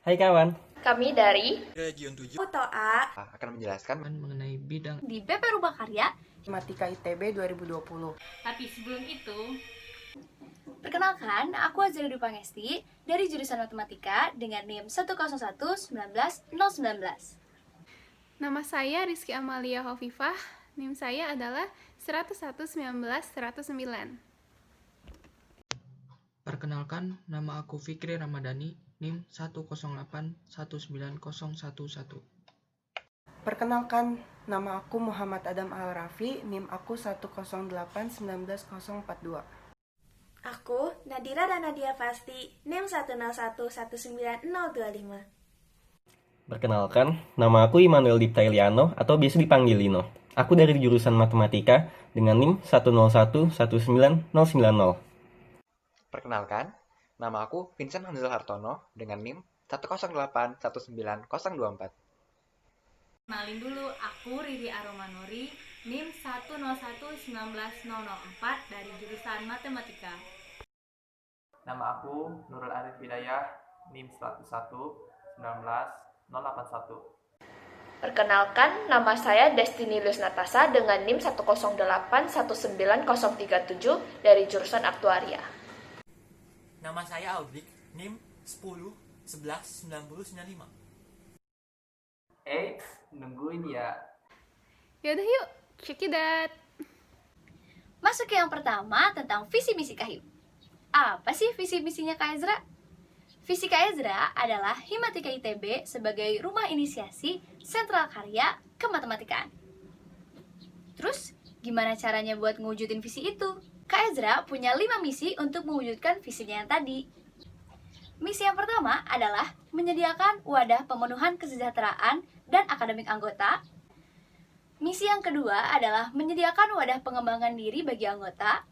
Hai kawan, Kami dari Region 7 Toa akan menjelaskan mengenai bidang di BP Rumah Karya. Matematika ITB 2020. Tapi sebelum itu, Perkenalkan, aku Azri Pangesti dari jurusan Matematika dengan NIM 101-19-019. Nama saya Rizky Amalia Hovifah, NIM saya adalah 101-19-109. Perkenalkan, nama aku Fikri Ramadhani, NIM 108-19011. Perkenalkan, nama aku Muhammad Adam Al-Rafi, NIM aku 108-19042. Aku Nadira dan Nadia Fasti, NIM 101-19025. perkenalkan, nama aku Immanuel Dipta Iliano atau biasa dipanggil Lino. Aku dari jurusan Matematika dengan NIM 101-19090. Perkenalkan, nama aku Vincent Hanzal Hartono dengan NIM 108-19024. kenalin dulu, aku Riri Aromanuri, NIM 101-19004 dari jurusan Matematika. Nama aku Nurul Arif Hidayah, NIM 101-19-081. Perkenalkan, nama saya Destiny Luz Natasa dengan NIM 108-19037 dari jurusan Aktuaria. Nama saya Audrik, NIM 10-11-9095. Nungguin ya. Yaudah yuk, check it out. Masuk ke yang pertama tentang visi misi Kahim. Apa sih visi misinya Kak Ezra? Visi Kak Ezra adalah Himatika ITB sebagai rumah inisiasi sentral karya kematematikaan. Terus, gimana caranya buat ngewujudin visi itu? Kak Ezra punya 5 misi untuk mewujudkan visinya yang tadi. Misi yang pertama adalah menyediakan wadah pemenuhan kesejahteraan dan akademik anggota. Misi yang kedua adalah menyediakan wadah pengembangan diri bagi anggota.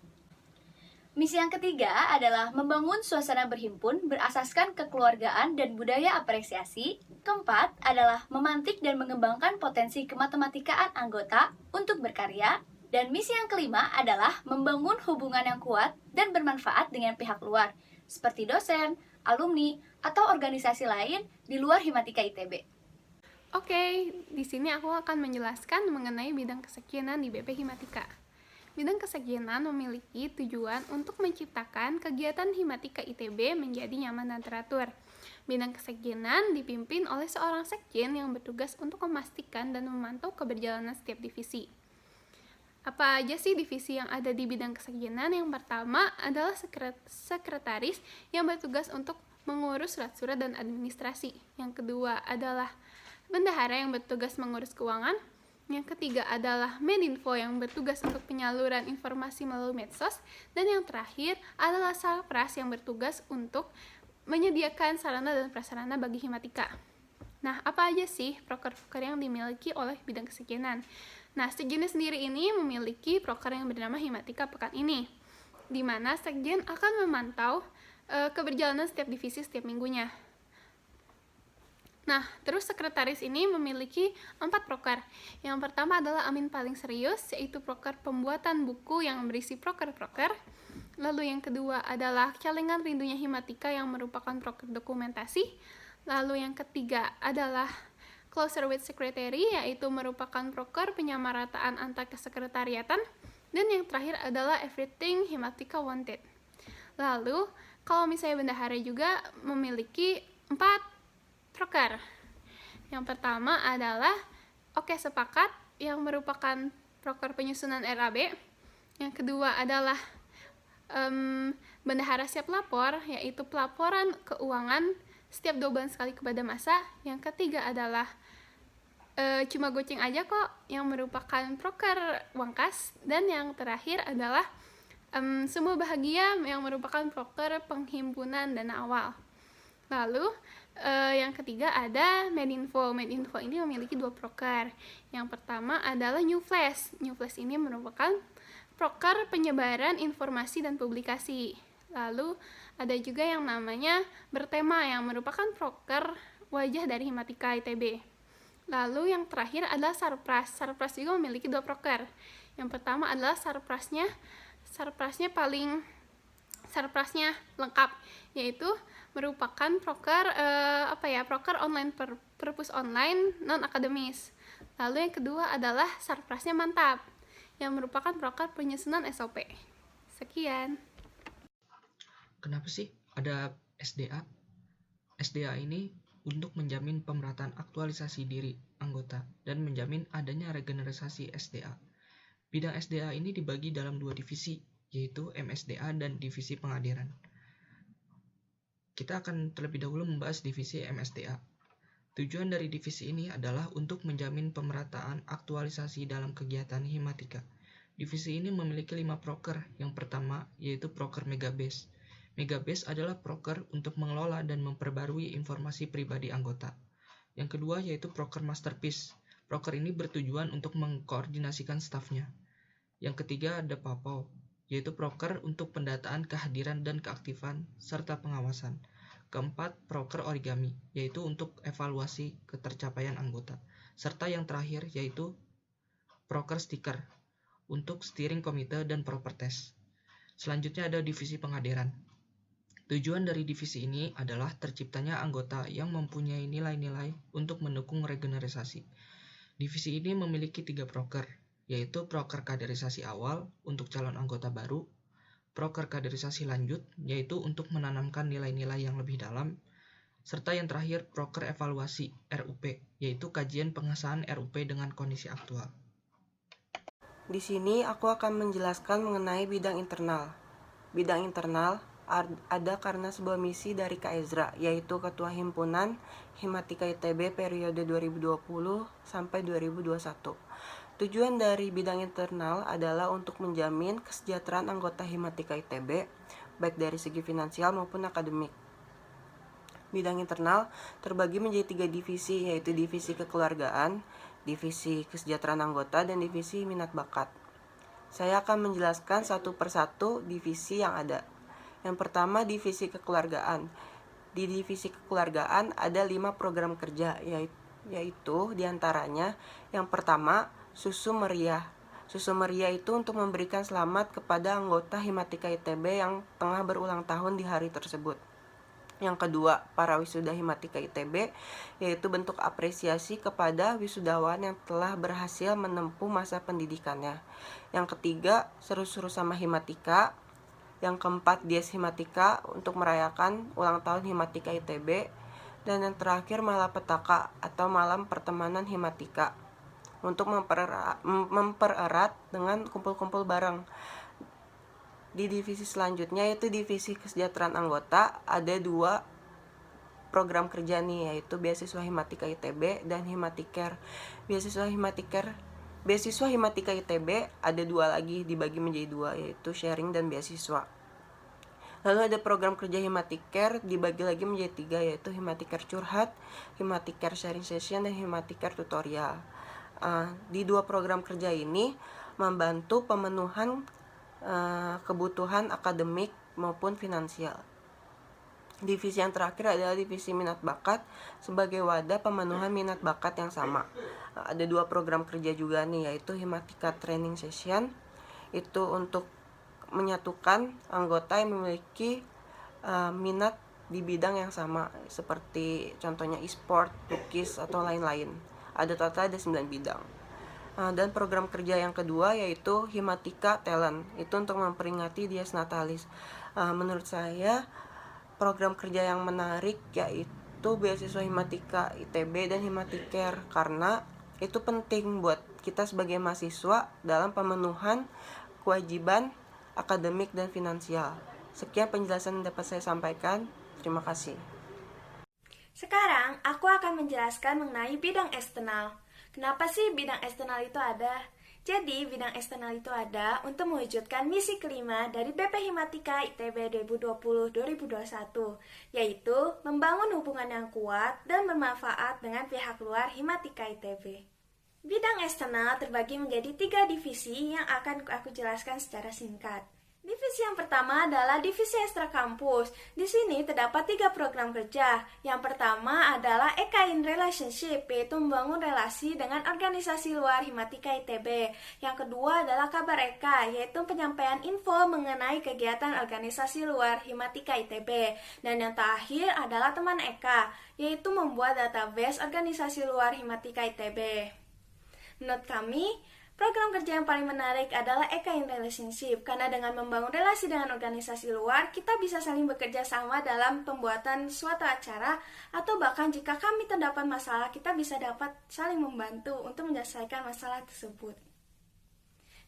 Misi yang ketiga adalah membangun suasana berhimpun berasaskan kekeluargaan dan budaya apresiasi. Keempat adalah memantik dan mengembangkan potensi kematematikaan anggota untuk berkarya. Dan misi yang kelima adalah membangun hubungan yang kuat dan bermanfaat dengan pihak luar, seperti dosen, alumni, atau organisasi lain di luar Himatika ITB. Oke, di sini aku akan menjelaskan mengenai bidang kesekjenan di BP Himatika. Bidang kesekjenan memiliki tujuan untuk menciptakan kegiatan Himatika ITB menjadi nyaman dan teratur. Bidang kesekjenan dipimpin oleh seorang sekjen yang bertugas untuk memastikan dan memantau keberjalanan setiap divisi. Apa aja sih divisi yang ada di bidang kesekjenan? Yang pertama adalah sekretaris yang bertugas untuk mengurus surat-surat dan administrasi. Yang kedua adalah bendahara yang bertugas mengurus keuangan. Yang ketiga adalah Medinfo yang bertugas untuk penyaluran informasi melalui medsos. Dan yang terakhir adalah Sarpras yang bertugas untuk menyediakan sarana dan prasarana bagi Himatika. Nah, apa aja sih proker-proker yang dimiliki oleh bidang kesekjenan? Nah, sekjen sendiri ini memiliki proker yang bernama Himatika Pekan ini, di mana sekjen akan memantau keberjalanan setiap divisi setiap minggunya. Nah, terus sekretaris ini memiliki 4 proker. Yang pertama adalah Amin Paling Serius, yaitu proker pembuatan buku yang berisi proker-proker. Lalu yang kedua adalah Celengan Rindunya Himatika yang merupakan proker dokumentasi. Lalu yang ketiga adalah Closer with Secretary, yaitu merupakan proker penyamarataan antar kesekretariatan. Dan yang terakhir adalah Everything Himatika Wanted. Lalu, kalau misalnya bendahara juga memiliki 4 proker. Yang pertama adalah Oke Sepakat yang merupakan proker penyusunan RAB. Yang kedua adalah Bendahara Siap Lapor, yaitu pelaporan keuangan setiap 2 bulan sekali kepada masa. Yang ketiga adalah Cuma Goceng Aja Kok yang merupakan proker uang kas. Dan yang terakhir adalah Semua Bahagia yang merupakan proker penghimpunan dana awal. Lalu yang ketiga ada Medinfo. Medinfo ini memiliki 2 proker. Yang pertama adalah New Flash. New Flash ini merupakan proker penyebaran informasi dan publikasi. Lalu ada juga yang namanya Bertema yang merupakan proker wajah dari Himatika ITB. Lalu yang terakhir adalah Sarpras. Sarpras juga memiliki 2 proker. Yang pertama adalah Sarprasnya paling Sarprasnya lengkap, yaitu merupakan proker proker online perpus online non akademis. Lalu yang kedua adalah Sarprasnya mantap, yang merupakan proker penyusunan SOP. Sekian. Kenapa sih ada SDA? SDA ini untuk menjamin pemerataan aktualisasi diri anggota dan menjamin adanya regenerasi SDA. Bidang SDA ini dibagi dalam 2 divisi, yaitu MSDA dan divisi pengadilan. Kita akan terlebih dahulu membahas divisi MSDA. Tujuan dari divisi ini adalah untuk menjamin pemerataan aktualisasi dalam kegiatan Himatika. Divisi ini memiliki 5 proker. Yang pertama yaitu proker Megabase. Megabase adalah proker untuk mengelola dan memperbarui informasi pribadi anggota. Yang kedua yaitu proker Masterpiece. Proker ini bertujuan untuk mengkoordinasikan stafnya. Yang ketiga ada PAPAW, yaitu proker untuk pendataan kehadiran dan keaktifan serta pengawasan. Keempat, proker Origami, yaitu untuk evaluasi ketercapaian anggota. Serta yang terakhir yaitu proker Stiker, untuk steering komite dan propertes. Selanjutnya ada divisi pengadilan. Tujuan dari divisi ini adalah terciptanya anggota yang mempunyai nilai-nilai untuk mendukung regenerasi. Divisi ini memiliki 3 proker, yaitu proker kaderisasi awal untuk calon anggota baru, proker kaderisasi lanjut, yaitu untuk menanamkan nilai-nilai yang lebih dalam, serta yang terakhir proker evaluasi RUP, yaitu kajian pengesahan RUP dengan kondisi aktual. Di sini aku akan menjelaskan mengenai bidang internal. Bidang internal ada karena sebuah misi dari Kak Ezra, yaitu Ketua Himpunan Himatika ITB periode 2020 sampai 2021. Tujuan dari bidang internal adalah untuk menjamin kesejahteraan anggota Himatika ITB, baik dari segi finansial maupun akademik. Bidang internal terbagi menjadi 3 divisi, yaitu divisi kekeluargaan, divisi kesejahteraan anggota, dan divisi minat bakat. Saya akan menjelaskan satu persatu divisi yang ada. Yang pertama, divisi kekeluargaan. Di divisi kekeluargaan ada 5 program kerja, yaitu diantaranya yang pertama, Susu Meriah. Susu Meriah itu untuk memberikan selamat kepada anggota Himatika ITB yang tengah berulang tahun di hari tersebut. Yang kedua, para wisuda Himatika ITB, yaitu bentuk apresiasi kepada wisudawan yang telah berhasil menempuh masa pendidikannya. Yang ketiga, Seru-seru sama Himatika. Yang keempat, Dies Himatika untuk merayakan ulang tahun Himatika ITB. Dan yang terakhir, Malapetaka atau Malam Pertemanan Himatika untuk mempererat dengan kumpul-kumpul bareng. Di divisi selanjutnya yaitu divisi kesejahteraan anggota, ada 2 program kerja nih, yaitu beasiswa Himatika ITB dan Himatiker. Beasiswa Himatika ITB ada 2 lagi, dibagi menjadi 2, yaitu sharing dan beasiswa. Lalu ada program kerja Himatiker dibagi lagi menjadi 3, yaitu Himatiker curhat, Himatiker sharing session, dan Himatiker tutorial. Di 2 program kerja ini membantu pemenuhan kebutuhan akademik maupun finansial. Divisi yang terakhir adalah divisi minat bakat sebagai wadah pemenuhan minat bakat yang sama. Ada 2 program kerja juga nih, yaitu Himatika Training Session, itu untuk menyatukan anggota yang memiliki minat di bidang yang sama, seperti contohnya e-sport, lukis, atau lain-lain. Ada total 9 bidang. Dan program kerja yang kedua yaitu Himatika Talent, itu untuk memperingati Dies Natalis. Menurut saya program kerja yang menarik yaitu beasiswa Himatika ITB dan Himatiker, karena itu penting buat kita sebagai mahasiswa dalam pemenuhan kewajiban akademik dan finansial. Sekian penjelasan yang dapat saya sampaikan. Terima kasih. Sekarang aku akan menjelaskan mengenai bidang eksternal. Kenapa sih bidang eksternal itu ada? Jadi, bidang eksternal itu ada untuk mewujudkan misi kelima dari BP Himatika ITB 2020-2021, yaitu membangun hubungan yang kuat dan bermanfaat dengan pihak luar Himatika ITB. Bidang eksternal terbagi menjadi 3 divisi yang akan aku jelaskan secara singkat. Divisi yang pertama adalah divisi ekstra kampus. Di sini terdapat 3 program kerja. Yang pertama adalah EK in Relationship, yaitu membangun relasi dengan organisasi luar Himatika ITB. Yang kedua adalah kabar EK, yaitu penyampaian info mengenai kegiatan organisasi luar Himatika ITB. Dan yang terakhir adalah teman EK, yaitu membuat database organisasi luar Himatika ITB. Menurut kami, program kerja yang paling menarik adalah EK in Relationship, karena dengan membangun relasi dengan organisasi luar, kita bisa saling bekerja sama dalam pembuatan suatu acara, atau bahkan jika kami terdapat masalah, kita bisa dapat saling membantu untuk menyelesaikan masalah tersebut.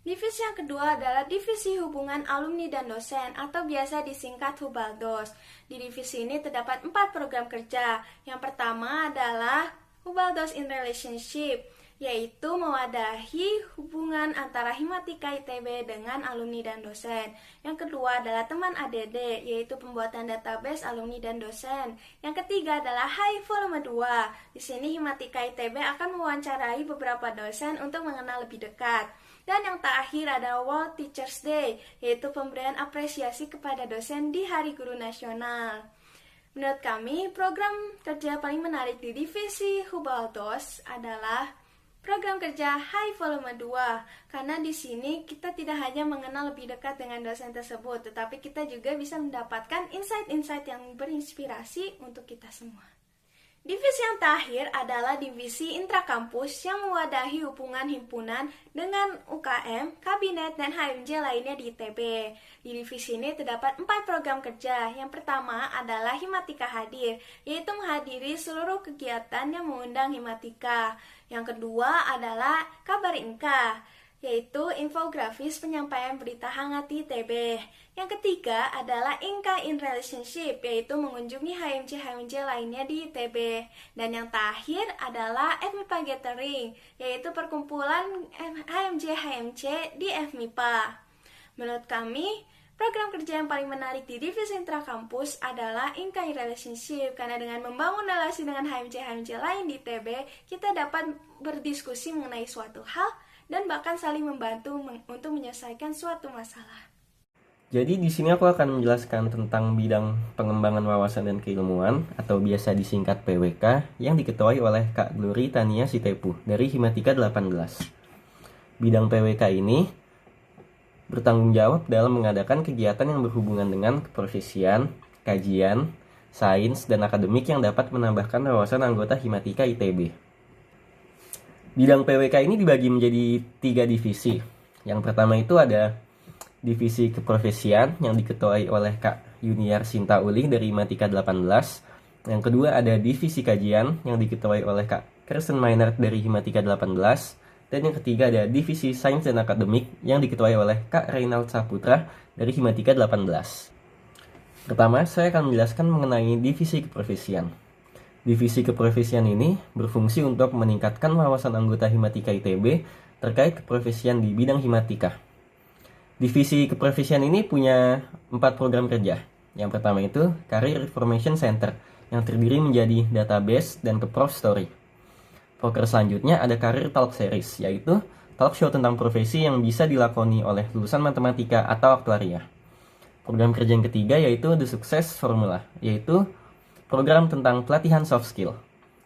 Divisi yang kedua adalah divisi hubungan alumni dan dosen, atau biasa disingkat Hubaldos. Di divisi ini terdapat 4 program kerja. Yang pertama adalah Hubaldos in Relationship, yaitu mewadahi hubungan antara Himatika ITB dengan alumni dan dosen. Yang kedua adalah teman ADD, yaitu pembuatan database alumni dan dosen. Yang ketiga adalah Hai Volume 2. Di sini Himatika ITB akan mewawancarai beberapa dosen untuk mengenal lebih dekat. Dan yang terakhir adalah World Teachers Day, yaitu pemberian apresiasi kepada dosen di Hari Guru Nasional. Menurut kami, program kerja paling menarik di divisi Hubaldos adalah program kerja High Volume 2, karena di sini kita tidak hanya mengenal lebih dekat dengan dosen tersebut, tetapi kita juga bisa mendapatkan insight-insight yang berinspirasi untuk kita semua. Divisi yang terakhir adalah divisi intrakampus yang mewadahi hubungan himpunan dengan UKM, kabinet, dan HMJ lainnya di ITB. Di divisi ini terdapat 4 program kerja. Yang pertama adalah Himatika Hadir, yaitu menghadiri seluruh kegiatan yang mengundang Himatika. Yang kedua adalah Kabar Inka, yaitu infografis penyampaian berita hangat di ITB. Yang ketiga adalah Inka in Relationship, yaitu mengunjungi HMJ-HMJ lainnya di ITB. Dan yang terakhir adalah FMIPA Gathering, yaitu perkumpulan HMJ-HMJ di FMIPA. Menurut kami, program kerja yang paling menarik di divisi intrakampus adalah Inka in Relationship, karena dengan membangun relasi dengan HMJ-HMJ lain di ITB, kita dapat berdiskusi mengenai suatu hal dan bahkan saling membantu untuk menyelesaikan suatu masalah. Jadi di sini aku akan menjelaskan tentang bidang pengembangan wawasan dan keilmuan atau biasa disingkat PWK yang diketuai oleh Kak Glory Tania Sitepu dari Himatika 18. Bidang PWK ini bertanggung jawab dalam mengadakan kegiatan yang berhubungan dengan keprofesian, kajian, sains, dan akademik yang dapat menambahkan wawasan anggota Himatika ITB. Bidang PWK ini dibagi menjadi 3 divisi. Yang pertama itu ada divisi keprofesian yang diketuai oleh Kak Yuniar Sinta Uli dari Himatika 18. Yang kedua ada divisi kajian yang diketuai oleh Kak Kirsten Maynard dari Himatika 18. Dan yang ketiga ada divisi sains dan akademik yang diketuai oleh Kak Reynald Saputra dari Himatika 18. Pertama, saya akan menjelaskan mengenai divisi keprofesian. Divisi keprofesian ini berfungsi untuk meningkatkan wawasan anggota Himatika ITB terkait keprofesian di bidang Himatika. Divisi keprofesian ini punya 4 program kerja. Yang pertama itu Career Information Center yang terdiri menjadi database dan keprof story. Proker selanjutnya ada Career Talk Series, yaitu talk show tentang profesi yang bisa dilakoni oleh lulusan matematika atau aktuaria. Program kerja yang ketiga yaitu The Success Formula, yaitu program tentang pelatihan soft skill.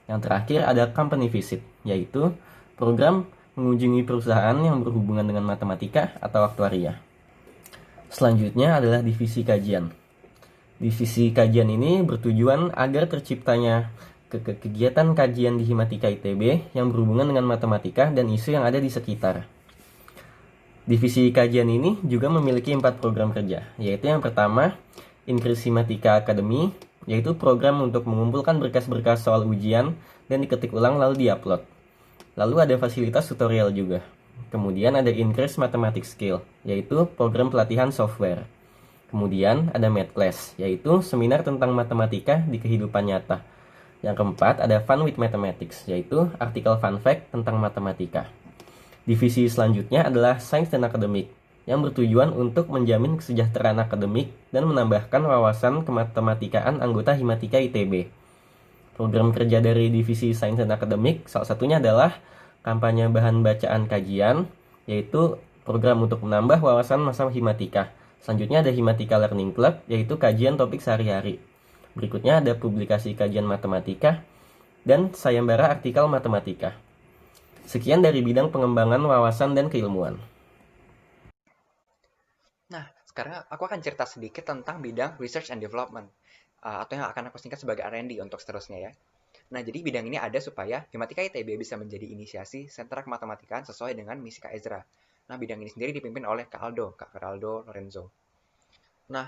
Yang terakhir ada Company Visit, yaitu program mengunjungi perusahaan yang berhubungan dengan matematika atau aktuaria. Selanjutnya adalah divisi kajian. Divisi kajian ini bertujuan agar terciptanya kegiatan kajian di Himatika ITB yang berhubungan dengan matematika dan isu yang ada di sekitar. Divisi kajian ini juga memiliki 4 program kerja, yaitu yang pertama Increase Himatika Academy, yaitu program untuk mengumpulkan berkas-berkas soal ujian dan diketik ulang lalu diupload. Lalu ada fasilitas tutorial juga. Kemudian ada Increase Mathematics Skill, yaitu program pelatihan software. Kemudian ada Math Class, yaitu seminar tentang matematika di kehidupan nyata. Yang keempat ada Fun with Mathematics, yaitu artikel fun fact tentang matematika. Divisi selanjutnya adalah Sains dan Akademik, yang bertujuan untuk menjamin kesejahteraan akademik dan menambahkan wawasan kematematikaan anggota Himatika ITB. Program kerja dari divisi sains dan akademik salah satunya adalah kampanye bahan bacaan kajian, yaitu program untuk menambah wawasan masa Himatika, Selanjutnya ada Himatika Learning Club, yaitu kajian topik sehari-hari. Berikutnya ada publikasi kajian matematika, dan sayembara artikel matematika. Sekian dari bidang pengembangan wawasan dan keilmuan. Nah, sekarang aku akan cerita sedikit tentang bidang Research and Development, atau yang akan aku singkat sebagai R&D untuk seterusnya ya. Nah, jadi bidang ini ada supaya Himatika ITB bisa menjadi inisiasi sentra kematematikaan sesuai dengan misi Kak Ezra. Nah, bidang ini sendiri dipimpin oleh Kak Feraldo Lorenzo. Nah,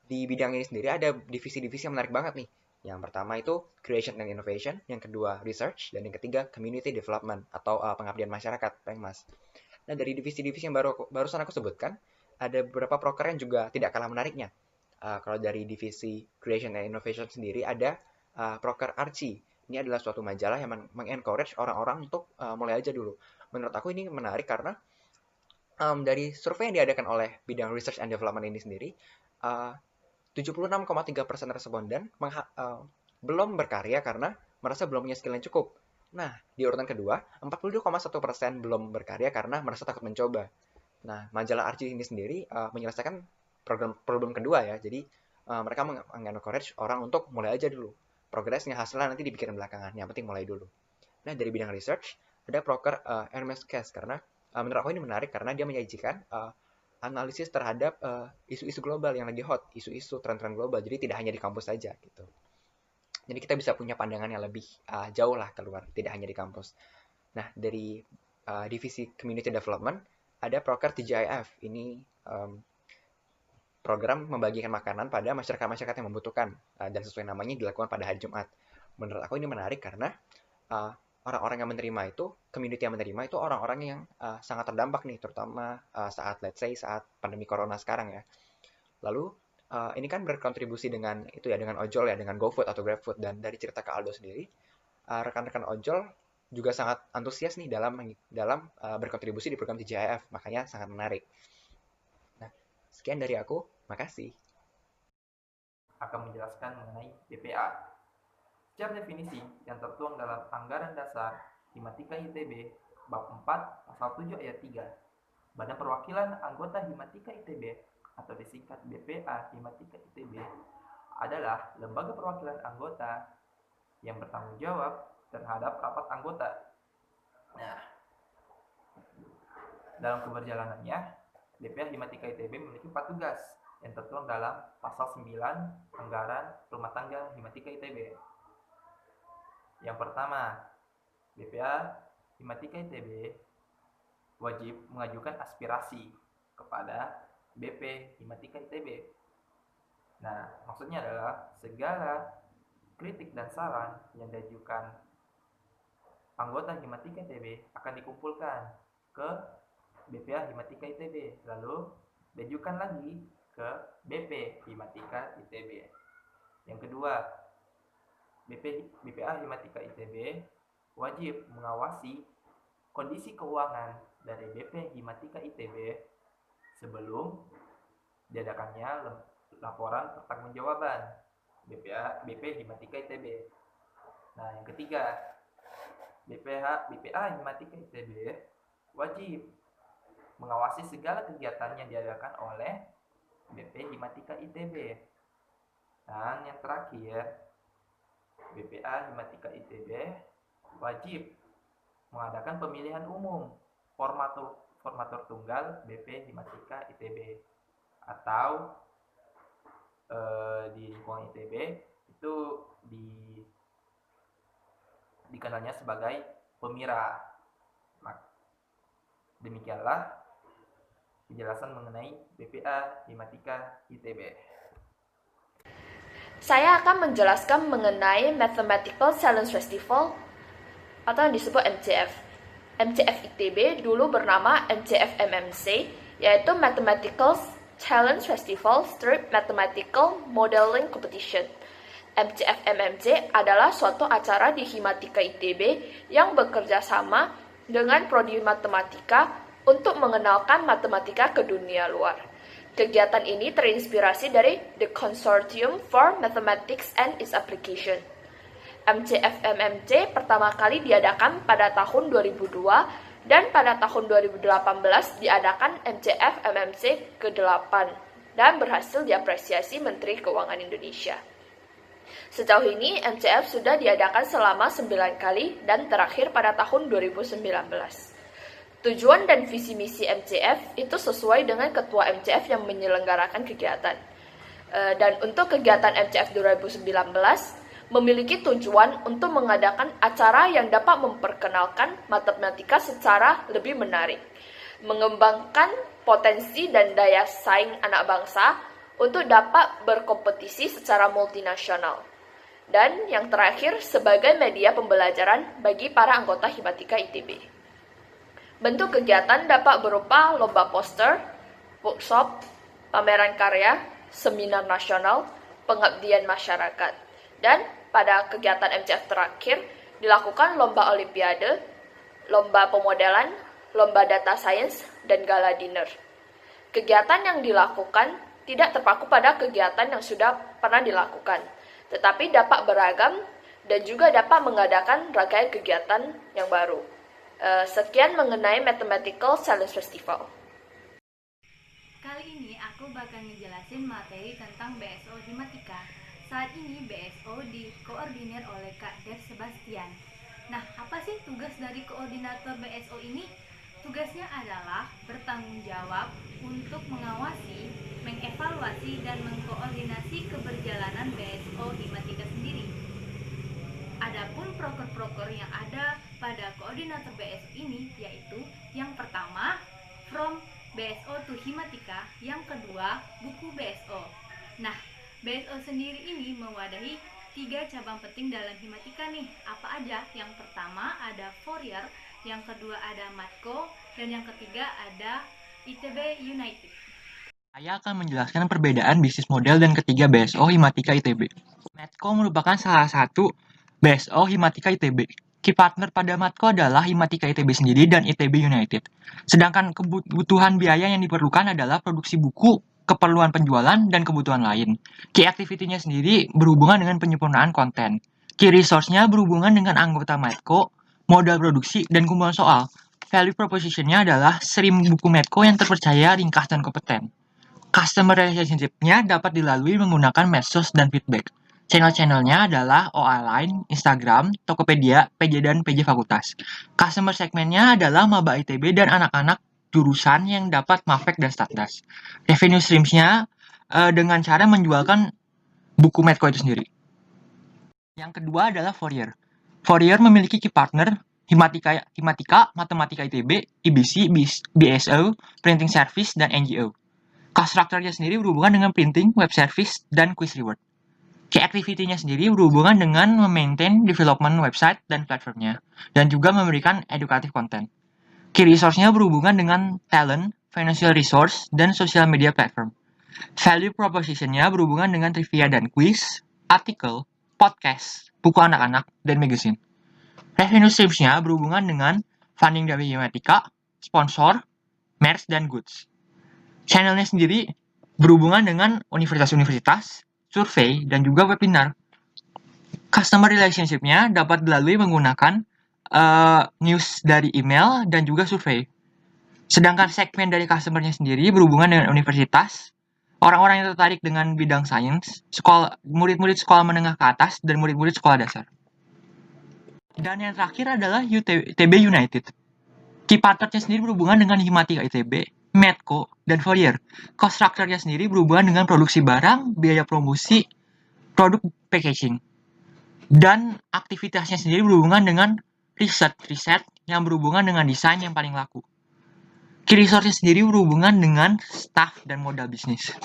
di bidang ini sendiri ada divisi-divisi yang menarik banget nih. Yang pertama itu Creation and Innovation, yang kedua Research, dan yang ketiga Community Development atau pengabdian masyarakat, Pengmas. Nah, dari divisi-divisi yang barusan aku sebutkan, ada beberapa proker yang juga tidak kalah menariknya. Kalau dari divisi Creation and Innovation sendiri ada proker Archie. Ini adalah suatu majalah yang mengencourage orang-orang untuk mulai aja dulu. Menurut aku ini menarik karena dari survei yang diadakan oleh bidang Research and Development ini sendiri, 76,3% responden belum berkarya karena merasa belum punya skill yang cukup. Nah, di urutan kedua, 42,1% belum berkarya karena merasa takut mencoba. Nah, majalah Archie ini sendiri menyelesaikan problem kedua ya. Jadi, mereka mengencourage orang untuk mulai aja dulu. Progresnya, hasilnya nanti dipikirin belakangan. Yang penting mulai dulu. Nah, dari bidang research, ada proker Hermes Case karena menurut aku ini menarik karena dia menyajikan analisis terhadap isu-isu global yang lagi hot, isu-isu tren-tren global. Jadi tidak hanya di kampus saja gitu. Jadi kita bisa punya pandangan yang lebih jauh lah keluar, tidak hanya di kampus. Nah, dari divisi Community Development ada proker TGIF. Ini program membagikan makanan pada masyarakat-masyarakat yang membutuhkan dan sesuai namanya dilakukan pada hari Jumat. Menurut aku ini menarik karena orang-orang yang menerima itu, community yang menerima itu orang-orang yang sangat terdampak nih, terutama saat pandemi corona sekarang ya. Lalu ini kan berkontribusi dengan dengan ojol ya, dengan GoFood atau GrabFood. Dan dari cerita Kak Aldo sendiri, rekan-rekan ojol juga sangat antusias nih dalam berkontribusi di program TGIF, makanya sangat menarik. Nah, sekian dari aku, makasih. Akan menjelaskan mengenai BPA. Secara definisi yang tertuang dalam Anggaran Dasar Himatika ITB Bab 4 Pasal 7 Ayat 3, Badan Perwakilan Anggota Himatika ITB atau disingkat BPA Himatika ITB adalah lembaga perwakilan anggota yang bertanggung jawab terhadap rapat anggota. Nah, dalam keberjalanannya, BPA Himatika ITB memiliki 4 tugas yang tertuang dalam Pasal 9 Anggaran Rumah Tangga Himatika ITB. Yang pertama, BPA Himatika ITB wajib mengajukan aspirasi kepada BP Himatika ITB. Nah, maksudnya adalah segala kritik dan saran yang diajukan anggota Himatika ITB akan dikumpulkan ke BPA Himatika ITB, lalu diajukan lagi ke BP Himatika ITB. Yang kedua, BPA Himatika ITB wajib mengawasi kondisi keuangan dari BP Himatika ITB sebelum diadakannya laporan pertanggungjawaban BP Himatika ITB. Nah, yang ketiga, BPA Himatika ITB wajib mengawasi segala kegiatan yang diadakan oleh BP Himatika ITB. Dan yang terakhir, BPA Himatika ITB wajib mengadakan pemilihan umum formatur tunggal BP Himatika ITB atau di lingkungan ITB itu dikenalnya sebagai pemira. Demikianlah penjelasan mengenai BPA Himatika ITB. Saya akan menjelaskan mengenai Mathematical Challenge Festival atau yang disebut MCF. MCF ITB dulu bernama MCF MMC, yaitu Mathematical Challenge Festival / Mathematical Modeling Competition. MCF MMC adalah suatu acara di Himatika ITB yang bekerja sama dengan Prodi Matematika untuk mengenalkan matematika ke dunia luar. Kegiatan ini terinspirasi dari The Consortium for Mathematics and its Application. MCF MMC pertama kali diadakan pada tahun 2002 Dan pada tahun 2018 diadakan MCF MMC ke-8 dan berhasil diapresiasi Menteri Keuangan Indonesia. Sejauh ini MCF sudah diadakan selama 9 kali dan terakhir pada tahun 2019. Tujuan dan visi misi MCF itu sesuai dengan ketua MCF yang menyelenggarakan kegiatan. Dan untuk kegiatan MCF 2019 memiliki tujuan untuk mengadakan acara yang dapat memperkenalkan matematika secara lebih menarik, mengembangkan potensi dan daya saing anak bangsa untuk dapat berkompetisi secara multinasional. Dan yang terakhir, sebagai media pembelajaran bagi para anggota Himatika ITB. Bentuk kegiatan dapat berupa lomba poster, workshop, pameran karya, seminar nasional, pengabdian masyarakat. Dan pada kegiatan MCF terakhir, dilakukan lomba olimpiade, lomba pemodelan, lomba data science, dan gala dinner. Kegiatan yang dilakukan tidak terpaku pada kegiatan yang sudah pernah dilakukan, tetapi dapat beragam dan juga dapat mengadakan rangkaian kegiatan yang baru. Sekian mengenai Mathematical Science Festival. Kali ini aku bakal ngejelasin materi tentang BSO Himatika. Saat ini BSO dikoordinir oleh Kak Dev Sebastian. Nah, apa sih tugas dari koordinator BSO ini? Tugasnya adalah bertanggung jawab untuk mengawasi, mengevaluasi, dan mengkoordinasi keberjalanan BSO Himatika sendiri. Adapun proker-proker yang ada pada koordinator BSO ini yaitu yang pertama, From BSO to Himatika, yang kedua, buku BSO. Nah, BSO sendiri ini mewadahi 3 cabang penting dalam Himatika nih. Apa aja? Yang pertama ada Fourier, yang kedua ada Matko, dan yang ketiga ada ITB United. Saya akan menjelaskan perbedaan bisnis model dan ketiga BSO Himatika ITB. Matko merupakan salah satu BSO Himatika ITB. Key partner pada Matko adalah Himatika ITB sendiri dan ITB United. Sedangkan kebutuhan biaya yang diperlukan adalah produksi buku, keperluan penjualan, dan kebutuhan lain. Key activity-nya sendiri berhubungan dengan penyempurnaan konten. Key resource-nya berhubungan dengan anggota Matko, modal produksi, dan kumpulan soal. Value proposition-nya adalah stream buku Matko yang terpercaya, ringkas, dan kompeten. Customer relationship-nya dapat dilalui menggunakan medsos dan feedback. Channel-channelnya adalah OA Line, Instagram, Tokopedia, PJ, dan PJ Fakultas. Customer segmennya adalah maba ITB dan anak-anak jurusan yang dapat Mafek dan Statdas. Revenue streams-nya dengan cara menjualkan buku Matko itu sendiri. Yang kedua adalah Fourier. Fourier memiliki key partner Himatika, Matematika ITB, IBC, BSO, Printing Service, dan NGO. Cost structure-nya sendiri berhubungan dengan printing, web service, dan quiz reward. Key activity-nya sendiri berhubungan dengan memaintain development website dan platformnya, dan juga memberikan educative content. Key resource-nya berhubungan dengan talent, financial resource, dan social media platform. Value proposition-nya berhubungan dengan trivia dan quiz, artikel, podcast, buku anak-anak, dan magazine. Revenue streams-nya berhubungan dengan funding dari Himatika, sponsor, merch, dan goods. Channel-nya sendiri berhubungan dengan universitas-universitas, survei, dan juga webinar. Customer relationship-nya dapat dilalui menggunakan news dari email dan juga survei. Sedangkan segmen dari customer-nya sendiri berhubungan dengan universitas, orang-orang yang tertarik dengan bidang sains, murid-murid sekolah menengah ke atas, dan murid-murid sekolah dasar. Dan yang terakhir adalah ITB United. Key partner-nya sendiri berhubungan dengan Himatika ITB, Matko, dan Fourier. Cost structure-nya sendiri berhubungan dengan produksi barang, biaya promosi, produk packaging. Dan aktivitasnya sendiri berhubungan dengan riset yang berhubungan dengan desain yang paling laku. Key resource-nya sendiri berhubungan dengan staff dan modal bisnis.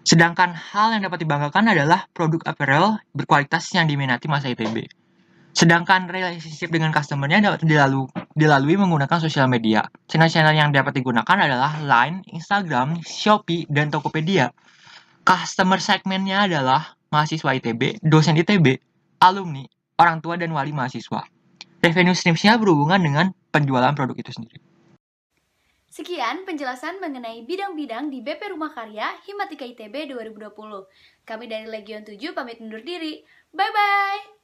Sedangkan hal yang dapat dibanggakan adalah produk apparel berkualitas yang diminati masa ITB. Sedangkan relationship dengan customer-nya dapat dilalui menggunakan sosial media. Channel-channel yang dapat digunakan adalah Line, Instagram, Shopee, dan Tokopedia. Customer segmennya adalah mahasiswa ITB, dosen ITB, alumni, orang tua, dan wali mahasiswa. Revenue streams-nya berhubungan dengan penjualan produk itu sendiri. Sekian penjelasan mengenai bidang-bidang di BP Rumah Karya Himatika ITB 2020. Kami dari Legion 7 pamit undur diri. Bye-bye!